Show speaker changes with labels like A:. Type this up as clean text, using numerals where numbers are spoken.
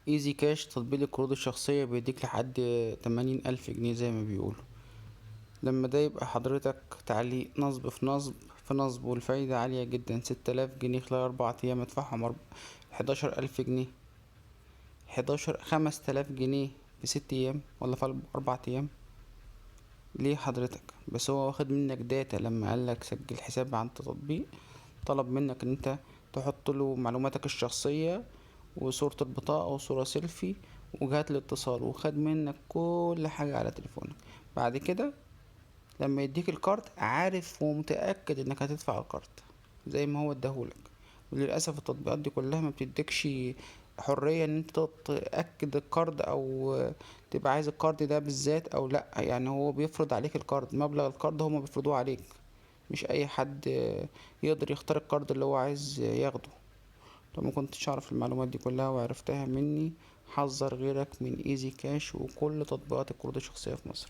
A: ايزي كاش تطبيق القروض الشخصية بيديك لحد 80,000 جنيه زي ما بيقولوا. لما ده يبقى حضرتك تعليق نصب في نصب في نصب، والفايدة عالية جدا، 6000 جنيه خلال 4 أيام ادفعهم 11,000 جنيه. 5000 جنيه في 6 أيام ولا في 4 أيام. ليه حضرتك؟ بس هو واخد منك داتا، لما قالك سجل حساب عن تطبيق طلب منك ان انت تحط له معلوماتك الشخصية وصورة البطاقة وصورة سيلفي وجهات الاتصال، وخد منك كل حاجة على تليفونك. بعد كده لما يديك الكارت عارف ومتأكد انك هتدفع الكارت زي ما هو اداهولك. وللأسف التطبيقات دي كلها ما بتديكش حرية ان انت تأكد الكارد او تبقى عايز الكارد ده بالذات او لا. يعني هو بيفرض عليك الكارد، مبلغ الكارد هما بيفرضوه عليك، مش اي حد يقدر يختار الكارد اللي هو عايز ياخده. لو ما كنتش اعرف المعلومات دي كلها وعرفتها مني، حذر غيرك من ايزي كاش وكل تطبيقات القروض الشخصية في مصر.